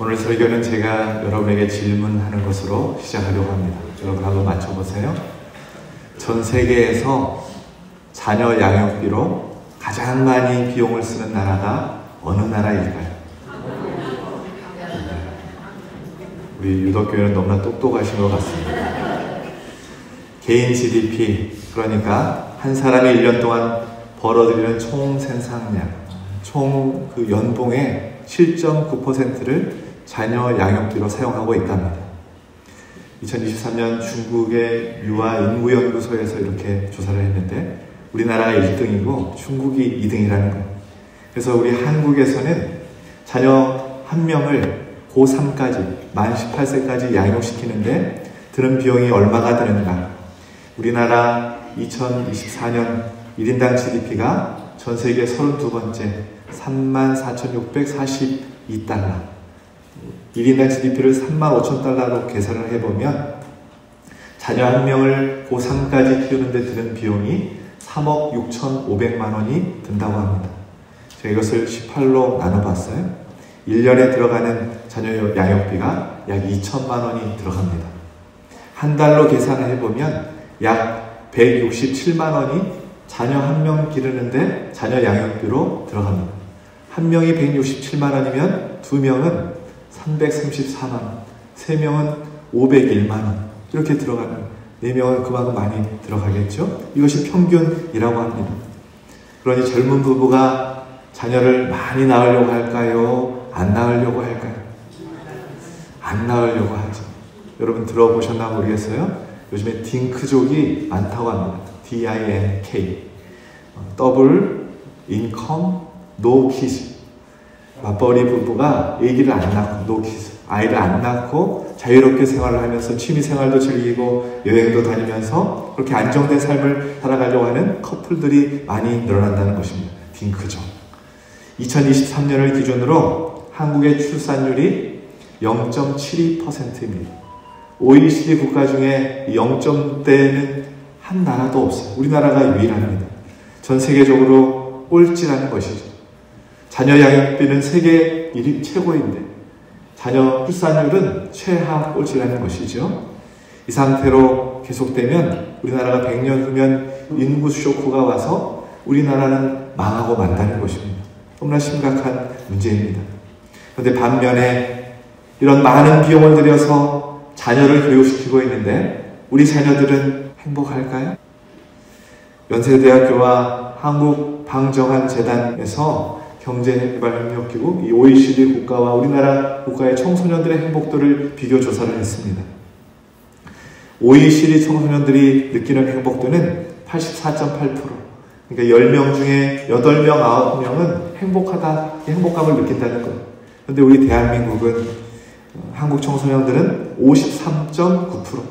오늘 설교는 제가 여러분에게 질문하는 것으로 시작하려고 합니다. 여러분 한번 맞춰보세요. 전 세계에서 자녀 양육비로 가장 많이 비용을 쓰는 나라가 어느 나라일까요? 우리 유덕교회는 너무나 똑똑하신 것 같습니다. 개인 GDP, 그러니까 한 사람이 1년 동안 벌어들이는 총 생산량, 총 그 연봉의 7.9%를 자녀 양육비로 사용하고 있답니다. 2023년 중국의 유아 인구연구소에서 이렇게 조사를 했는데 우리나라가 1등이고 중국이 2등이라는 거예요. 그래서 우리 한국에서는 자녀 한 명을 고3까지, 만 18세까지 양육시키는데 드는 비용이 얼마가 드는가? 우리나라 2024년 1인당 GDP가 전 세계 32번째 34,642달러. 1인당 GDP를 35,000달러로 계산을 해보면 자녀 한 명을 고3까지 키우는데 드는 비용이 3억 6,500만 원이 든다고 합니다. 제가 이것을 18로 나눠봤어요. 1년에 들어가는 자녀 양육비가 약 2천만 원이 들어갑니다. 한 달로 계산을 해보면 약 167만 원이 자녀 한 명 기르는데 자녀 양육비로 들어갑니다. 한 명이 167만 원이면 두 명은 334만 원, 세 명은 501만 원 이렇게 들어가는, 네 명은 그만큼 많이 들어가겠죠. 이것이 평균이라고 합니다. 그러니 젊은 부부가 자녀를 많이 낳으려고 할까요? 안 낳으려고 할까요? 안 낳으려고 하죠. 여러분 들어보셨나 모르겠어요. 요즘에 딩크족이 많다고 합니다. D-I-N-K, 더블 인컴 노 키즈. 맞벌이 부부가 아기를 안 낳고, 노 키즈, 아이를 안 낳고 자유롭게 생활을 하면서 취미생활도 즐기고 여행도 다니면서 그렇게 안정된 삶을 살아가려고 하는 커플들이 많이 늘어난다는 것입니다. 딩크족. 2023년을 기준으로 한국의 출산율이 0.72%입니다. OECD 국가 중에 0점대는 한 나라도 없어요. 우리나라가 유일합니다. 전 세계적으로 꼴찌라는 것이죠. 자녀 양육비는 세계 1위 최고인데 자녀 출산율은 최하 꼴찌라는 것이죠. 이 상태로 계속되면 우리나라가 100년 후면 인구 쇼크가 와서 우리나라는 망하고 만다는 것입니다. 너무나 심각한 문제입니다. 그런데 반면에 이런 많은 비용을 들여서 자녀를 교육시키고 있는데 우리 자녀들은 행복할까요? 연세대학교와 한국방정환재단에서 경제개발협력기구, 이 OECD 국가와 우리나라 국가의 청소년들의 행복도를 비교 조사를 했습니다. OECD 청소년들이 느끼는 행복도는 84.8%. 그러니까 10명 중에 8명, 9명은 행복감을 느낀다는 거예요. 그런데 우리 대한민국은, 한국 청소년들은 53.9%.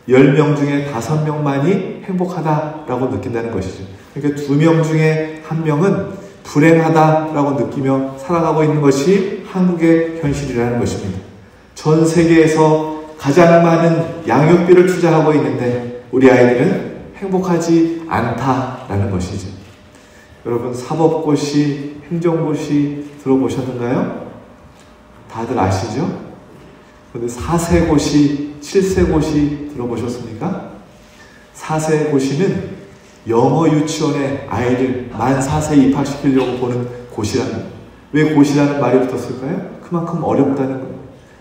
10명 중에 5명만이 행복하다라고 느낀다는 것이죠. 그러니까 2명 중에 1명은 불행하다라고 느끼며 살아가고 있는 것이 한국의 현실이라는 것입니다. 전 세계에서 가장 많은 양육비를 투자하고 있는데 우리 아이들은 행복하지 않다라는 것이죠. 여러분 사법고시, 행정고시 들어보셨는가요? 다들 아시죠? 그런데 4세고시, 7세고시 들어보셨습니까? 4세고시는 영어 유치원에 아이들 만 4세 입학시키려고 보는 고시라는, 왜 고시라는 말이 붙었을까요? 그만큼 어렵다는 거예요.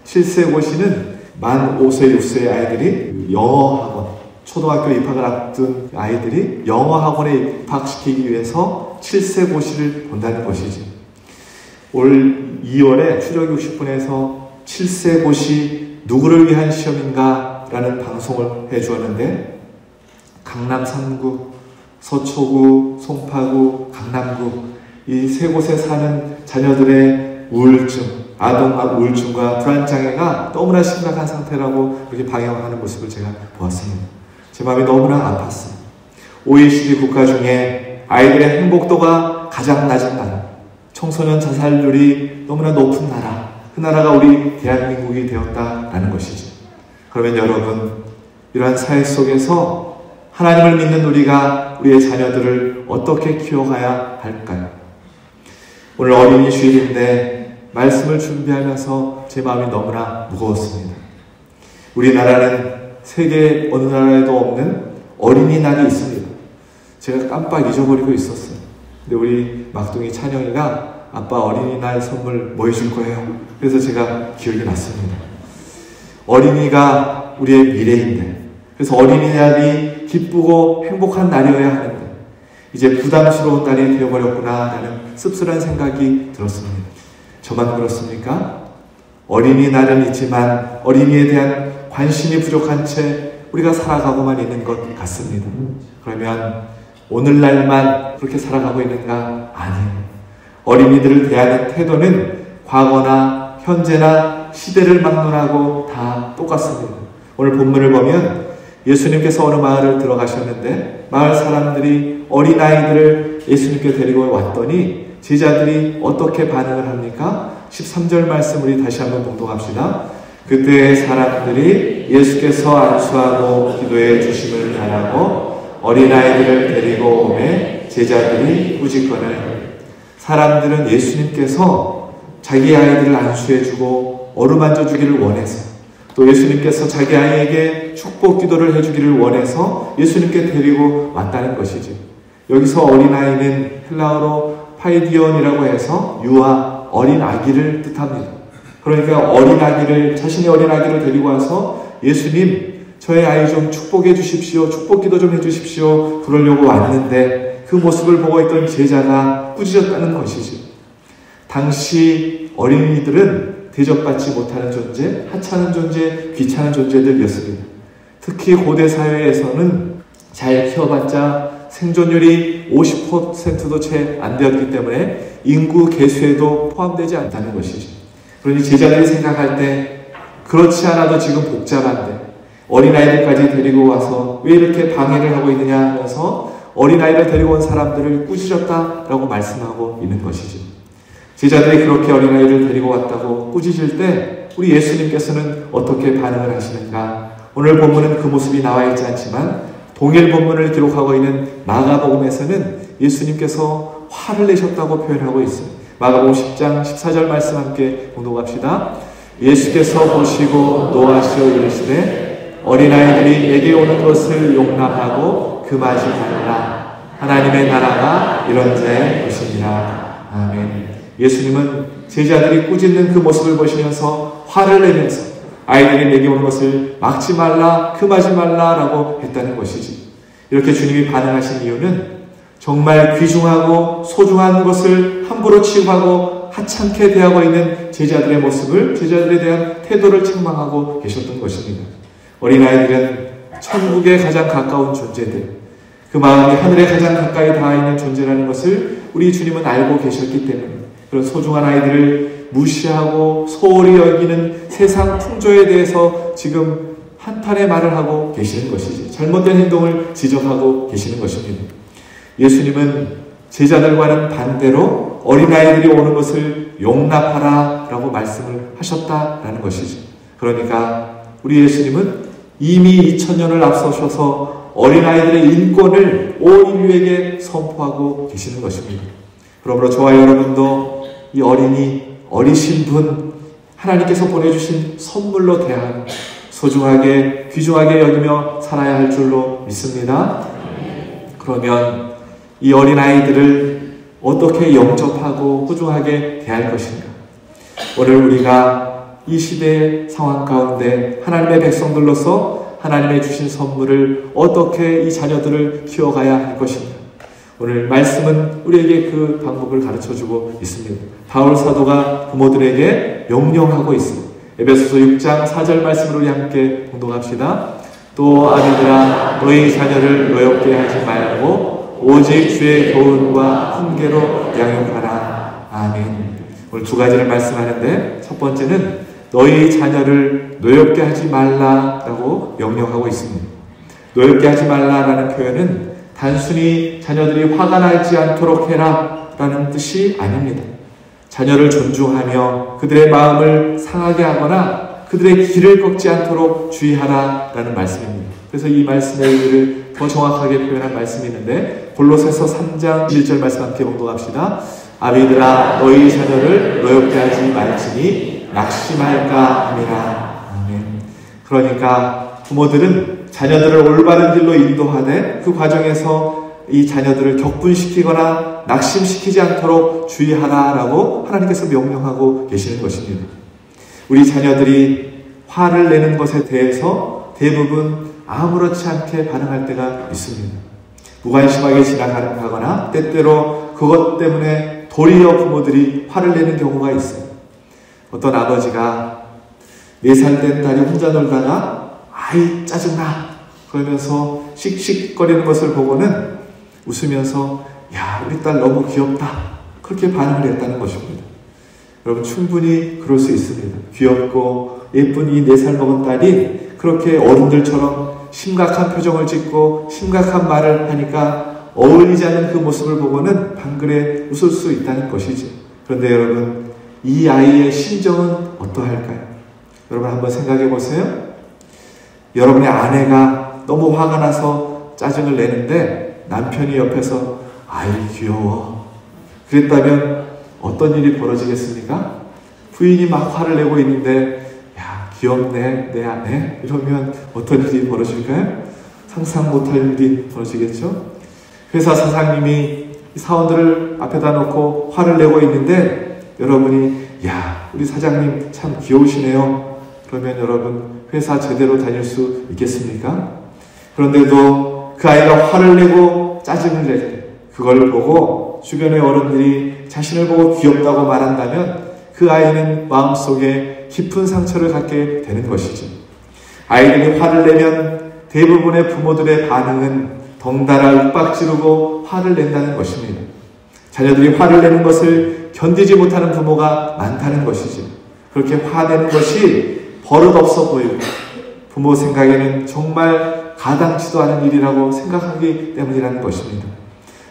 7세고시는 만 5세, 6세의 아이들이 영어학원, 초등학교 입학을 앞둔 아이들이 영어학원에 입학시키기 위해서 7세고시를 본다는 것이지. 올 2월에 추적 60분에서 7세고시 누구를 위한 시험인가? 라는 방송을 해주었는데 강남 3구, 서초구, 송파구, 강남구 이 세 곳에 사는 자녀들의 우울증, 아동학 우울증과 불안장애가 너무나 심각한 상태라고 그렇게 방영하는 모습을 제가 보았습니다. 제 마음이 너무나 아팠어요. OECD 국가 중에 아이들의 행복도가 가장 낮은 나라, 청소년 자살률이 너무나 높은 나라, 그 나라가 우리 대한민국이 되었다라는 것이죠. 그러면 여러분, 이러한 사회 속에서 하나님을 믿는 우리가 우리의 자녀들을 어떻게 키워가야 할까요? 오늘 어린이 주일인데 말씀을 준비하면서 제 마음이 너무나 무거웠습니다. 우리나라는 세계 어느 나라에도 없는 어린이날이 있습니다. 제가 깜빡 잊어버리고 있었어요. 근데 우리 막둥이 찬영이가 아빠 어린이날 선물 뭐 해줄 거예요? 그래서 제가 기억이 났습니다. 어린이가 우리의 미래인데, 그래서 어린이날이 기쁘고 행복한 날이어야 하는데 이제 부담스러운 날이 되어버렸구나 라는 씁쓸한 생각이 들었습니다. 저만 그렇습니까? 어린이날은 있지만 어린이에 대한 관심이 부족한 채 우리가 살아가고만 있는 것 같습니다. 그러면 오늘날만 그렇게 살아가고 있는가? 아니에요. 어린이들을 대하는 태도는 과거나 현재나 시대를 막론하고 다 똑같습니다. 오늘 본문을 보면 예수님께서 어느 마을을 들어가셨는데 마을 사람들이 어린아이들을 예수님께 데리고 왔더니 제자들이 어떻게 반응을 합니까? 13절 말씀 우리 다시 한번 봉독합시다. 그때 사람들이 예수께서 안수하고 기도해 주심을 바라고 어린아이들을 데리고 오매 제자들이 꾸짖거늘. 사람들은 예수님께서 자기 아이들을 안수해주고 어루만져 주기를 원해서, 또 예수님께서 자기 아이에게 축복 기도를 해주기를 원해서 예수님께 데리고 왔다는 것이죠. 여기서 어린아이는 헬라어로 파이디온이라고 해서 유아, 어린 아기를 뜻합니다. 그러니까 어린아기를, 자신의 어린아기를 데리고 와서 예수님, 저의 아이 좀 축복해 주십시오, 축복 기도 좀 해주십시오 그러려고 왔는데 그 모습을 보고 있던 제자가 꾸짖었다는 것이죠. 당시 어린이들은 대접받지 못하는 존재, 하찮은 존재, 귀찮은 존재들이었습니다. 특히 고대 사회에서는 잘 키워봤자 생존율이 50%도 채 안 되었기 때문에 인구 개수에도 포함되지 않다는 것이죠. 그러니 제자들이 생각할 때 그렇지 않아도 지금 복잡한데 어린아이들까지 데리고 와서 왜 이렇게 방해를 하고 있느냐 하면서 어린아이를 데리고 온 사람들을 꾸짖었다라고 말씀하고 있는 것이죠. 제자들이 그렇게 어린아이를 데리고 왔다고 꾸짖을 때 우리 예수님께서는 어떻게 반응을 하시는가? 오늘 본문은 그 모습이 나와 있지 않지만 동일 본문을 기록하고 있는 마가복음에서는 예수님께서 화를 내셨다고 표현하고 있습니다. 마가복음 10장 14절 말씀 함께 봉독합시다. 예수께서 보시고 노하시어 이르시되 어린아이들이 내게 오는 것을 용납하고 금하지 말라. 하나님의 나라가 이런 자의 것이니라. 아멘. 예수님은 제자들이 꾸짖는 그 모습을 보시면서 화를 내면서 아이들이 내게 오는 것을 막지 말라, 금하지 말라라고 했다는 것이지. 이렇게 주님이 반응하신 이유는 정말 귀중하고 소중한 것을 함부로 취급하고 하찮게 대하고 있는 제자들의 모습을, 제자들에 대한 태도를 책망하고 계셨던 것입니다. 어린아이들은 천국에 가장 가까운 존재들, 그 마음이 하늘에 가장 가까이 닿아 있는 존재라는 것을 우리 주님은 알고 계셨기 때문에 그런 소중한 아이들을 무시하고 소홀히 여기는 세상 풍조에 대해서 지금 한탄의 말을 하고 계시는 것이지, 잘못된 행동을 지적하고 계시는 것입니다. 예수님은 제자들과는 반대로 어린아이들이 오는 것을 용납하라 라고 말씀을 하셨다라는 것이죠. 그러니까 우리 예수님은 이미 2000년을 앞서셔서 어린아이들의 인권을 온 인류에게 선포하고 계시는 것입니다. 그러므로 저와 여러분도 이 어리신 분, 하나님께서 보내주신 선물로 대하여 소중하게, 귀중하게 여기며 살아야 할 줄로 믿습니다. 그러면 이 어린아이들을 어떻게 영접하고 소중하게 대할 것인가? 오늘 우리가 이 시대의 상황 가운데 하나님의 백성들로서 하나님의 주신 선물을 어떻게 이 자녀들을 키워가야 할 것인가? 오늘 말씀은 우리에게 그 방법을 가르쳐주고 있습니다. 바울 사도가 부모들에게 명령하고 있습니다. 에베소서 6장 4절 말씀을 우리 함께 봉독합시다. 또 아비들아 너희 자녀를 노엽게 하지 말고 오직 주의 교훈과 훈계로 양육하라. 아멘. 오늘 두 가지를 말씀하는데 첫 번째는 너희 자녀를 노엽게 하지 말라라고 명령하고 있습니다. 노엽게 하지 말라라는 표현은 단순히 자녀들이 화가 나지 않도록 해라 라는 뜻이 아닙니다. 자녀를 존중하며 그들의 마음을 상하게 하거나 그들의 길을 꺾지 않도록 주의하라 라는 말씀입니다. 그래서 이 말씀의 의미를 더 정확하게 표현한 말씀이 있는데 골로새서 3장 1절 말씀 함께 봉독합시다. 아비들아 너희 자녀를 노엽게 하지 말지니 낙심할까 함이라. 아멘. 그러니까 부모들은 자녀들을 올바른 길로 인도하되 그 과정에서 이 자녀들을 격분시키거나 낙심시키지 않도록 주의하라라고 하나님께서 명령하고 계시는 것입니다. 우리 자녀들이 화를 내는 것에 대해서 대부분 아무렇지 않게 반응할 때가 있습니다. 무관심하게 지나가거나 때때로 그것 때문에 도리어 부모들이 화를 내는 경우가 있어요. 어떤 아버지가 4살 된 딸이 혼자 놀다가 아이 짜증나 그러면서 씩씩거리는 것을 보고는 웃으면서 야 우리 딸 너무 귀엽다 그렇게 반응을 했다는 것입니다. 여러분 충분히 그럴 수 있습니다. 귀엽고 예쁜 이 4살 먹은 딸이 그렇게 어른들처럼 심각한 표정을 짓고 심각한 말을 하니까 어울리지 않는 그 모습을 보고는 방글에 웃을 수 있다는 것이죠. 그런데 여러분 이 아이의 심정은 어떠할까요? 여러분 한번 생각해 보세요. 여러분의 아내가 너무 화가 나서 짜증을 내는데 남편이 옆에서 아이 귀여워 그랬다면 어떤 일이 벌어지겠습니까? 부인이 막 화를 내고 있는데 야 귀엽네 내 아내 이러면 어떤 일이 벌어질까요? 상상 못할 일이 벌어지겠죠? 회사 사장님이 사원들을 앞에다 놓고 화를 내고 있는데 여러분이 야 우리 사장님 참 귀여우시네요 그러면 여러분 회사 제대로 다닐 수 있겠습니까? 그런데도 그 아이가 화를 내고 짜증을 낼 때 그걸 보고 주변의 어른들이 자신을 보고 귀엽다고 말한다면 그 아이는 마음속에 깊은 상처를 갖게 되는 것이죠. 아이들이 화를 내면 대부분의 부모들의 반응은 덩달아 윽박지르고 화를 낸다는 것입니다. 자녀들이 화를 내는 것을 견디지 못하는 부모가 많다는 것이죠. 그렇게 화내는 것이 버릇없어 보이고 부모 생각에는 정말 가당치도 않은 일이라고 생각하기 때문이라는 것입니다.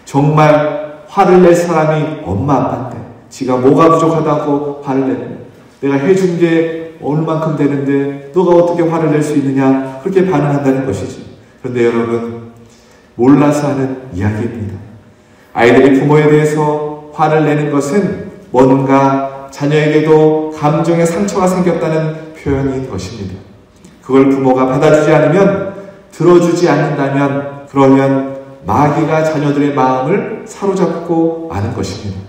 정말 화를 낼 사람이 엄마 아빠인데 지가 뭐가 부족하다고 화를 내는 내가 해준 게 얼만큼 되는데 너가 어떻게 화를 낼 수 있느냐 그렇게 반응한다는 것이죠. 그런데 여러분 몰라서 하는 이야기입니다. 아이들이 부모에 대해서 화를 내는 것은 뭔가 자녀에게도 감정의 상처가 생겼다는 표현인 것입니다. 그걸 부모가 받아주지 않으면 들어주지 않는다면 그러면 마귀가 자녀들의 마음을 사로잡고 마는 것입니다.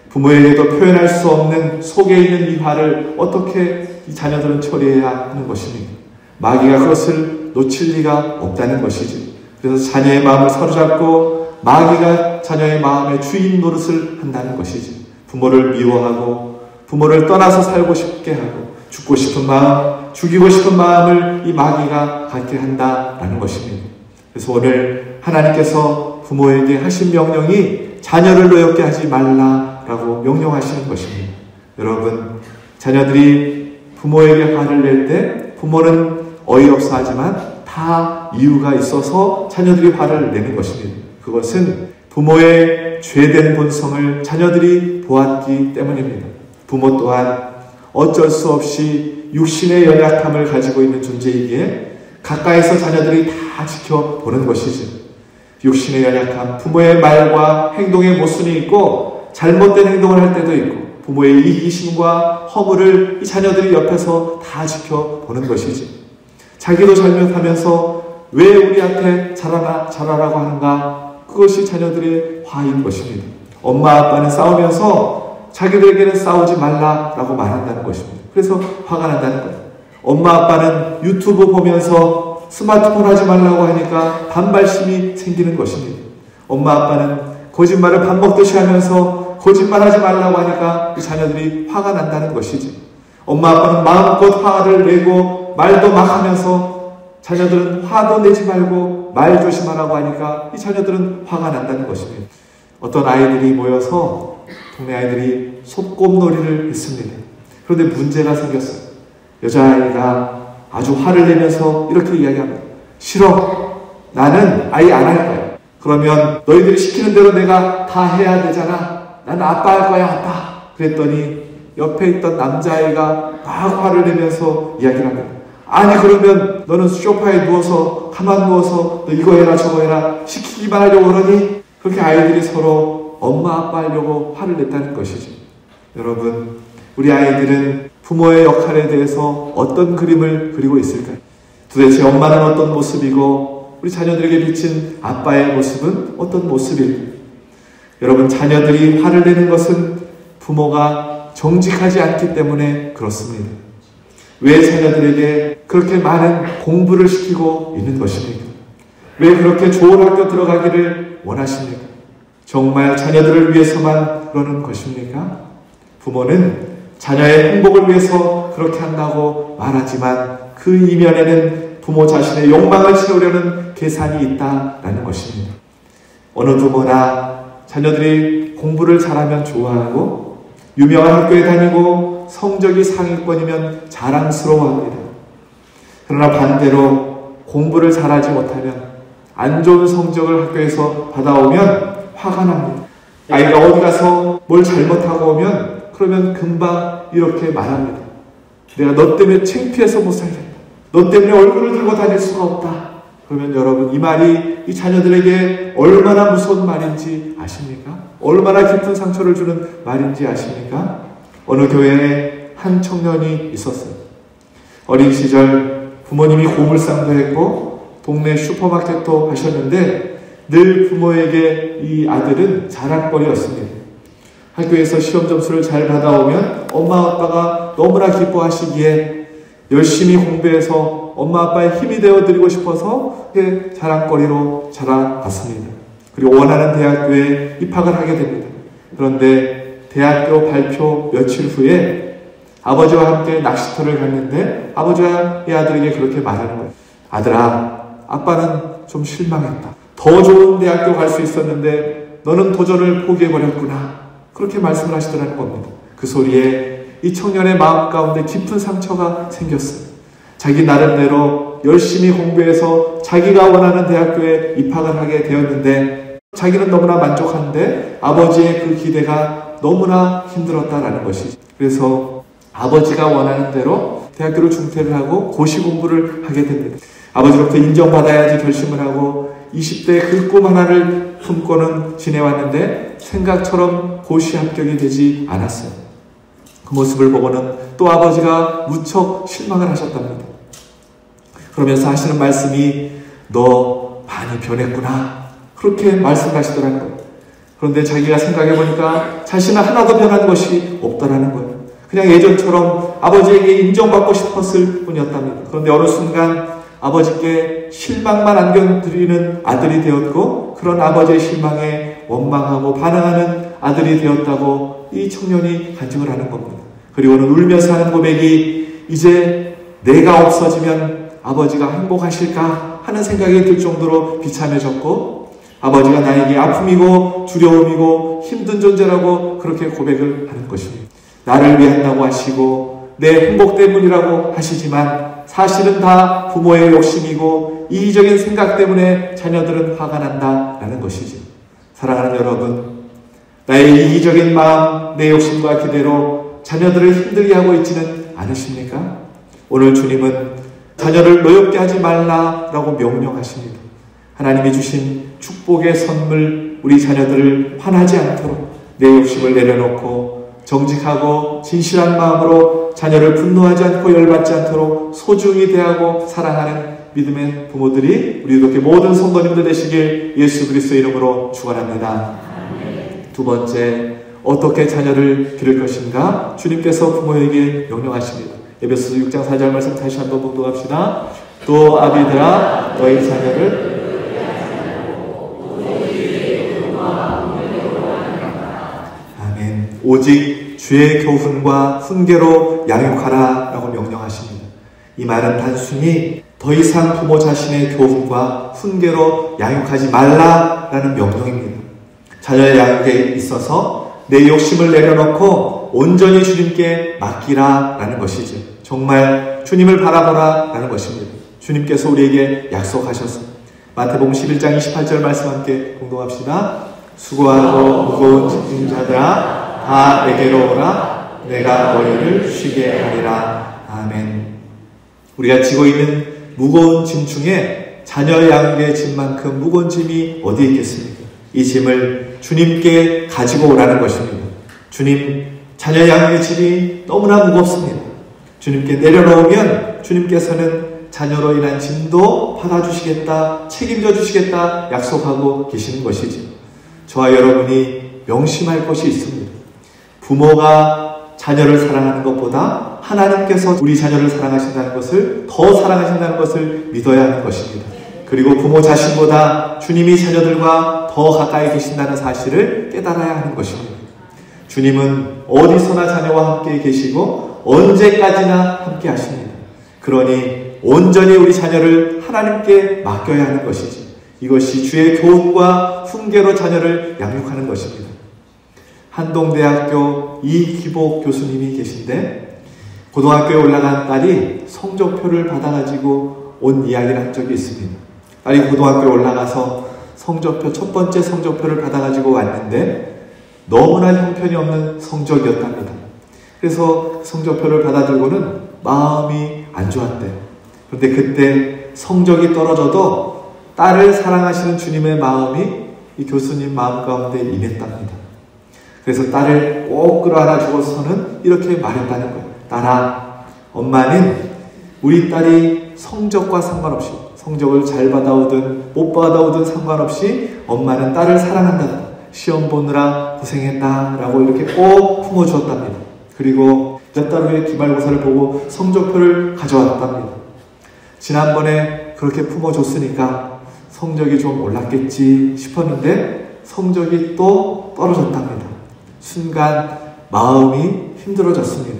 부모에게도 표현할 수 없는 속에 있는 이 화를 어떻게 이 자녀들은 처리해야 하는 것입니까? 마귀가 그것을 놓칠 리가 없다는 것이지. 그래서 자녀의 마음을 사로잡고 마귀가 자녀의 마음의 주인 노릇을 한다는 것이지. 부모를 미워하고 부모를 떠나서 살고 싶게 하고 죽고 싶은 마음, 죽이고 싶은 마음을 이 마귀가 갖게 한다라는 것입니다. 그래서 오늘 하나님께서 부모에게 하신 명령이 자녀를 노엽게 하지 말라라고 명령하시는 것입니다. 여러분, 자녀들이 부모에게 화를 낼 때 부모는 어이없어 하지만 다 이유가 있어서 자녀들이 화를 내는 것입니다. 그것은 부모의 죄된 본성을 자녀들이 보았기 때문입니다. 부모 또한 어쩔 수 없이 육신의 연약함을 가지고 있는 존재이기에 가까이서 자녀들이 다 지켜보는 것이죠. 육신의 연약함, 부모의 말과 행동에 모순이 있고 잘못된 행동을 할 때도 있고 부모의 이기심과 허물을 이 자녀들이 옆에서 다 지켜보는 것이지. 자기도 잘못하면서 왜 우리한테 잘하라고 하는가? 그것이 자녀들의 화인 것입니다. 엄마 아빠는 싸우면서 자기들에게는 싸우지 말라라고 말한다는 것입니다. 그래서 화가 난다는 거예요. 엄마 아빠는 유튜브 보면서 스마트폰 하지 말라고 하니까 반발심이 생기는 것입니다. 엄마 아빠는 거짓말을 밥 먹듯이 하면서 거짓말하지 말라고 하니까 이 자녀들이 화가 난다는 것이지. 엄마 아빠는 마음껏 화를 내고 말도 막 하면서 자녀들은 화도 내지 말고 말 조심하라고 하니까 이 자녀들은 화가 난다는 것입니다. 어떤 아이들이 모여서 동네 아이들이 소꿉놀이를 했습니다. 그런데 문제가 생겼어요. 여자아이가 아주 화를 내면서 이렇게 이야기합니다. 싫어. 나는 아예 안 할 거야. 그러면 너희들이 시키는 대로 내가 다 해야 되잖아. 나는 아빠 할 거야, 아빠. 그랬더니 옆에 있던 남자아이가 막 화를 내면서 이야기를 합니다. 아니 그러면 너는 소파에 누워서 가만 누워서 너 이거 해라 저거 해라 시키기만 하려고 그러니? 그렇게 아이들이 서로 엄마 아빠 하려고 화를 냈다는 것이죠. 여러분, 우리 아이들은 부모의 역할에 대해서 어떤 그림을 그리고 있을까요? 도대체 엄마는 어떤 모습이고 우리 자녀들에게 비친 아빠의 모습은 어떤 모습일까요? 여러분, 자녀들이 화를 내는 것은 부모가 정직하지 않기 때문에 그렇습니다. 왜 자녀들에게 그렇게 많은 공부를 시키고 있는 것입니까? 왜 그렇게 좋은 학교 들어가기를 원하십니까? 정말 자녀들을 위해서만 그러는 것입니까? 부모는 자녀의 행복을 위해서 그렇게 한다고 말하지만 그 이면에는 부모 자신의 욕망을 채우려는 계산이 있다라는 것입니다. 어느 부모나 자녀들이 공부를 잘하면 좋아하고 유명한 학교에 다니고 성적이 상위권이면 자랑스러워합니다. 그러나 반대로 공부를 잘하지 못하면 안 좋은 성적을 학교에서 받아오면 화가 납니다. 아이가 어디 가서 뭘 잘못하고 오면 그러면 금방 이렇게 말합니다. 내가 너 때문에 창피해서 못 살겠다. 너 때문에 얼굴을 들고 다닐 수가 없다. 그러면 여러분, 이 말이 이 자녀들에게 얼마나 무서운 말인지 아십니까? 얼마나 깊은 상처를 주는 말인지 아십니까? 어느 교회에 한 청년이 있었어요. 어린 시절 부모님이 고물상도 했고 동네 슈퍼마켓도 하셨는데 늘 부모에게 이 아들은 자랑거리였습니다. 학교에서 시험 점수를 잘 받아오면 엄마 아빠가 너무나 기뻐하시기에 열심히 공부해서 엄마 아빠의 힘이 되어드리고 싶어서 자랑거리로 자라왔습니다. 그리고 원하는 대학교에 입학을 하게 됩니다. 그런데 대학교 발표 며칠 후에 아버지와 함께 낚시터를 갔는데 아버지가 이 아들에게 그렇게 말하는 거예요. 아들아, 아빠는 좀 실망했다. 더 좋은 대학교 갈 수 있었는데 너는 도전을 포기해버렸구나. 그렇게 말씀을 하시더라는 겁니다. 그 소리에 이 청년의 마음 가운데 깊은 상처가 생겼어요. 자기 나름대로 열심히 공부해서 자기가 원하는 대학교에 입학을 하게 되었는데 자기는 너무나 만족한데 아버지의 그 기대가 너무나 힘들었다라는 것이죠. 그래서 아버지가 원하는 대로 대학교를 중퇴를 하고 고시 공부를 하게 됩니다. 아버지로부터 인정받아야지 결심을 하고 20대 그 꿈 하나를 품고는 지내왔는데 생각처럼 고시 합격이 되지 않았어요. 그 모습을 보고는 또 아버지가 무척 실망을 하셨답니다. 그러면서 하시는 말씀이 너 많이 변했구나. 그렇게 말씀하시더라는 거예요. 그런데 자기가 생각해보니까 자신은 하나도 변한 것이 없더라는 거예요. 그냥 예전처럼 아버지에게 인정받고 싶었을 뿐이었답니다. 그런데 어느 순간 아버지께 실망만 안겨드리는 아들이 되었고 그런 아버지의 실망에 원망하고 반항하는 아들이 되었다고 이 청년이 간증을 하는 겁니다. 그리고는 울면서 하는 고백이 이제 내가 없어지면 아버지가 행복하실까 하는 생각이 들 정도로 비참해졌고 아버지가 나에게 아픔이고 두려움이고 힘든 존재라고 그렇게 고백을 하는 것입니다. 나를 위한다고 하시고 내 행복 때문이라고 하시지만 사실은 다 부모의 욕심이고 이기적인 생각 때문에 자녀들은 화가 난다라는 것이죠. 사랑하는 여러분, 나의 이기적인 마음, 내 욕심과 기대로 자녀들을 힘들게 하고 있지는 않으십니까? 오늘 주님은 자녀를 노엽게 하지 말라라고 명령하십니다. 하나님이 주신 축복의 선물, 우리 자녀들을 화나지 않도록 내 욕심을 내려놓고 정직하고 진실한 마음으로 자녀를 분노하지 않고 열받지 않도록 소중히 대하고 사랑하는 믿음의 부모들이 우리 이렇게 모든 성도님들 되시길 예수 그리스도의 이름으로 축원합니다. 두 번째, 어떻게 자녀를 기를 것인가? 주님께서 부모에게 명령하십니다. 에베소서 6장 4절 말씀 다시 한번 봉독합시다. 또 아비들아 너희 자녀를 오직 주의 교훈과 훈계로 양육하라 라고 명령하십니다. 이 말은 단순히 더 이상 부모 자신의 교훈과 훈계로 양육하지 말라라는 명령입니다. 자녀의 양육에 있어서 내 욕심을 내려놓고 온전히 주님께 맡기라 라는 것이죠. 정말 주님을 바라보라 라는 것입니다. 주님께서 우리에게 약속하셨습니다. 마태복음 11장 28절 말씀 함께 공동합시다. 수고하고 무거운 짐진 자들아 다 내게로 오라. 내가 너희를 쉬게 하리라. 아멘. 우리가 지고 있는 무거운 짐 중에 자녀 양육의 짐만큼 무거운 짐이 어디 있겠습니까? 이 짐을 주님께 가지고 오라는 것입니다. 주님, 자녀 양육의 짐이 너무나 무겁습니다. 주님께 내려놓으면 주님께서는 자녀로 인한 짐도 받아주시겠다, 책임져 주시겠다 약속하고 계시는 것이죠. 저와 여러분이 명심할 것이 있습니다. 부모가 자녀를 사랑하는 것보다 하나님께서 우리 자녀를 사랑하신다는 것을, 더 사랑하신다는 것을 믿어야 하는 것입니다. 그리고 부모 자신보다 주님이 자녀들과 더 가까이 계신다는 사실을 깨달아야 하는 것입니다. 주님은 어디서나 자녀와 함께 계시고 언제까지나 함께 하십니다. 그러니 온전히 우리 자녀를 하나님께 맡겨야 하는 것이죠. 이것이 주의 교훈과 훈계로 자녀를 양육하는 것입니다. 한동대학교 이기복 교수님이 계신데 고등학교에 올라간 딸이 성적표를 받아가지고 온 이야기를 한 적이 있습니다. 딸이 고등학교에 올라가서 성적표, 첫 번째 성적표를 받아가지고 왔는데 너무나 형편이 없는 성적이었답니다. 그래서 성적표를 받아들고는 마음이 안 좋았대요. 그런데 그때 성적이 떨어져도 딸을 사랑하시는 주님의 마음이 이 교수님 마음 가운데 임했답니다. 그래서 딸을 꼭 끌어안아주고서는 이렇게 말했다는 거예요. 딸아, 엄마는 우리 딸이 성적과 상관없이, 성적을 잘 받아오든 못 받아오든 상관없이 엄마는 딸을 사랑한다. 시험 보느라 고생했다 라고 이렇게 꼭 품어주었답니다. 그리고 몇 달 후에 기말고사를 보고 성적표를 가져왔답니다. 지난번에 그렇게 품어줬으니까 성적이 좀 올랐겠지 싶었는데 성적이 또 떨어졌답니다. 순간 마음이 힘들어졌습니다.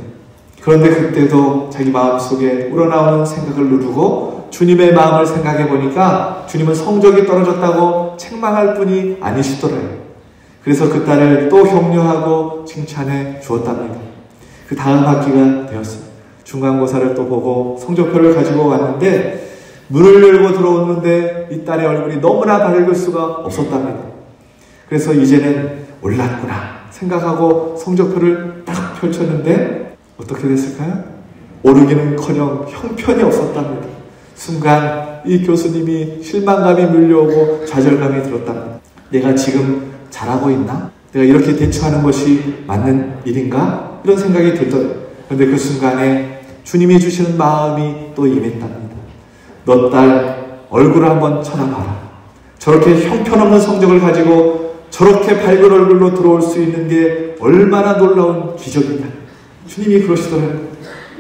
그런데 그때도 자기 마음속에 우러나오는 생각을 누르고 주님의 마음을 생각해 보니까 주님은 성적이 떨어졌다고 책망할 뿐이 아니시더래요. 그래서 그 딸을 또 격려하고 칭찬해 주었답니다. 그 다음 학기가 되었어요. 중간고사를 또 보고 성적표를 가지고 왔는데 문을 열고 들어오는데 이 딸의 얼굴이 너무나 밝을 수가 없었답니다. 그래서 이제는 올랐구나 생각하고 성적표를 딱 펼쳤는데 어떻게 됐을까요? 오르기는커녕 형편이 없었답니다. 순간 이 교수님이 실망감이 밀려오고 좌절감이 들었답니다. 내가 지금 잘하고 있나? 내가 이렇게 대처하는 것이 맞는 일인가? 이런 생각이 들더라고요. 그런데 그 순간에 주님이 주시는 마음이 또 임했답니다. 너 딸 얼굴을 한번 쳐다봐라. 저렇게 형편없는 성적을 가지고 저렇게 밝은 얼굴로 들어올 수 있는 게 얼마나 놀라운 기적이냐. 주님이 그러시더라고요.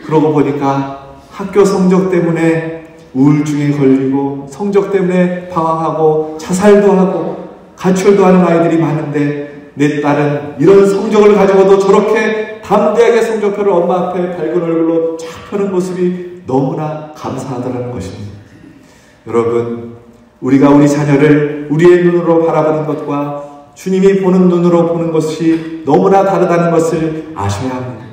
그러고 보니까 학교 성적 때문에 우울증에 걸리고 성적 때문에 방황하고 자살도 하고 가출도 하는 아이들이 많은데 내 딸은 이런 성적을 가지고도 저렇게 담대하게 성적표를 엄마 앞에 밝은 얼굴로 쫙 펴는 모습이 너무나 감사하다는 것입니다. 여러분, 우리가 우리 자녀를 우리의 눈으로 바라보는 것과 주님이 보는 눈으로 보는 것이 너무나 다르다는 것을 아셔야 합니다.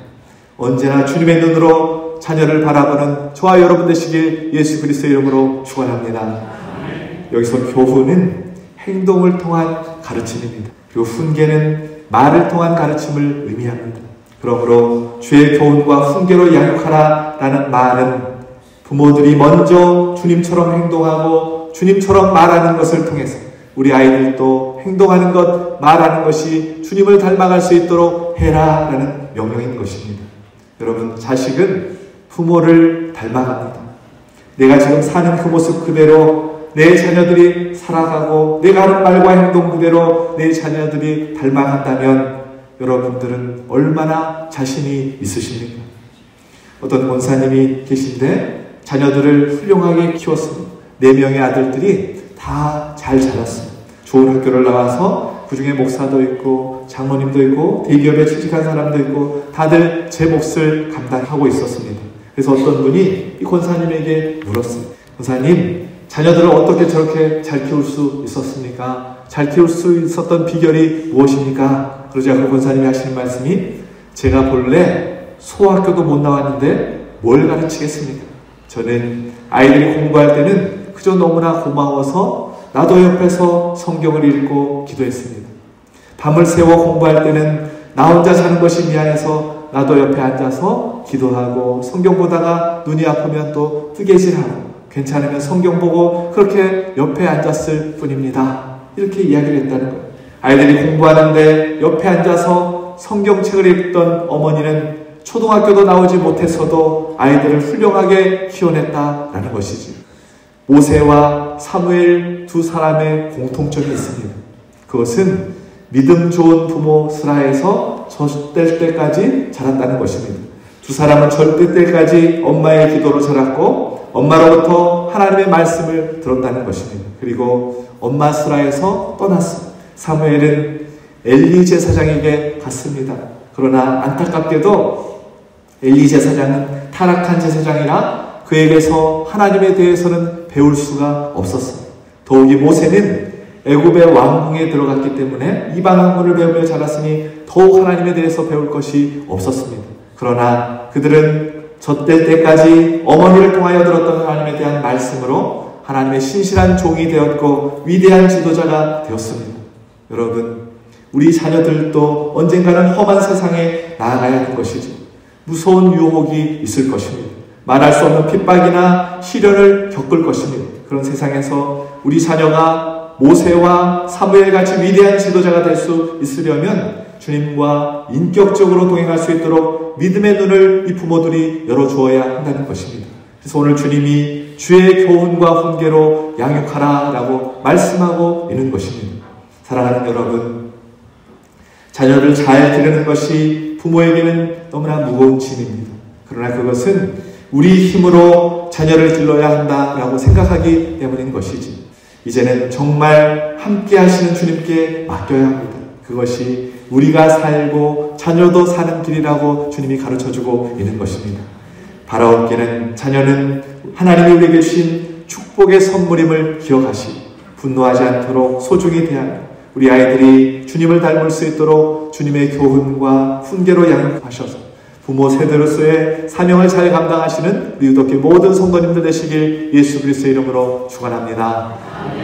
언제나 주님의 눈으로 자녀를 바라보는 저와 여러분 되시길 예수 그리스도의 이름으로 축원합니다. 여기서 교훈은 행동을 통한 가르침입니다. 그리고 훈계는 말을 통한 가르침을 의미합니다. 그러므로 주의 교훈과 훈계로 양육하라 라는 말은 부모들이 먼저 주님처럼 행동하고 주님처럼 말하는 것을 통해서 우리 아이들도 행동하는 것, 말하는 것이 주님을 닮아갈 수 있도록 해라 라는 명령인 것입니다. 여러분, 자식은 부모를 닮아갑니다. 내가 지금 사는 그 모습 그대로 내 자녀들이 살아가고 내가 하는 말과 행동 그대로 내 자녀들이 닮아간다면 여러분들은 얼마나 자신이 있으십니까? 어떤 권사님이 계신데 자녀들을 훌륭하게 키웠습니다. 4명의 아들들이 다 잘 자랐어요. 좋은 학교를 나와서 그 중에 목사도 있고 장모님도 있고 대기업에 취직한 사람도 있고 다들 제 몫을 감당하고 있었습니다. 그래서 어떤 분이 이 권사님에게 물었어요. 권사님, 자녀들을 어떻게 저렇게 잘 키울 수 있었습니까? 잘 키울 수 있었던 비결이 무엇입니까? 그러자 그 권사님이 하시는 말씀이 제가 본래 소학교도 못 나왔는데 뭘 가르치겠습니까? 저는 아이들이 공부할 때는 그저 너무나 고마워서 나도 옆에서 성경을 읽고 기도했습니다. 밤을 새워 공부할 때는 나 혼자 자는 것이 미안해서 나도 옆에 앉아서 기도하고 성경 보다가 눈이 아프면 또 뜨개질하고 괜찮으면 성경 보고 그렇게 옆에 앉았을 뿐입니다. 이렇게 이야기를 했다는 거예요. 아이들이 공부하는데 옆에 앉아서 성경책을 읽던 어머니는 초등학교도 나오지 못했어도 아이들을 훌륭하게 키워냈다라는 것이지. 모세와 사무엘 두 사람의 공통점이 있습니다. 그것은 믿음 좋은 부모 슬하에서 젖될 때까지 자랐다는 것입니다. 두 사람은 젖될 때까지 엄마의 기도로 자랐고 엄마로부터 하나님의 말씀을 들었다는 것입니다. 그리고 엄마 슬하에서 떠났어. 사무엘은 엘리 제사장에게 갔습니다. 그러나 안타깝게도 엘리 제사장은 타락한 제사장이라 그에게서 하나님에 대해서는 배울 수가 없었어요. 더욱이 모세는 애굽의 왕궁에 들어갔기 때문에 이방 학문을 배우며 자랐으니 더욱 하나님에 대해서 배울 것이 없었습니다. 그러나 그들은 젖될 때까지 어머니를 통하여 들었던 하나님에 대한 말씀으로 하나님의 신실한 종이 되었고 위대한 지도자가 되었습니다. 여러분, 우리 자녀들도 언젠가는 험한 세상에 나아가야 하는 것이죠. 무서운 유혹이 있을 것입니다. 말할 수 없는 핍박이나 시련을 겪을 것입니다. 그런 세상에서 우리 자녀가 모세와 사무엘같이 위대한 지도자가 될 수 있으려면 주님과 인격적으로 동행할 수 있도록 믿음의 눈을 이 부모들이 열어주어야 한다는 것입니다. 그래서 오늘 주님이 주의 교훈과 훈계로 양육하라 라고 말씀하고 있는 것입니다. 사랑하는 여러분, 자녀를 잘 기르는 것이 부모에게는 너무나 무거운 짐입니다. 그러나 그것은 우리 힘으로 자녀를 길러야 한다라고 생각하기 때문인 것이지. 이제는 정말 함께 하시는 주님께 맡겨야 합니다. 그것이 우리가 살고 자녀도 사는 길이라고 주님이 가르쳐주고 있는 것입니다. 바라옵기는 자녀는 하나님이 우리에게 주신 축복의 선물임을 기억하시, 분노하지 않도록 소중히 대하며 우리 아이들이 주님을 닮을 수 있도록 주님의 교훈과 훈계로 양육하셔서 부모 세대로서의 사명을 잘 감당하시는 우리 유독교 모든 성도님들 되시길 예수 그리스도의 이름으로 축원합니다.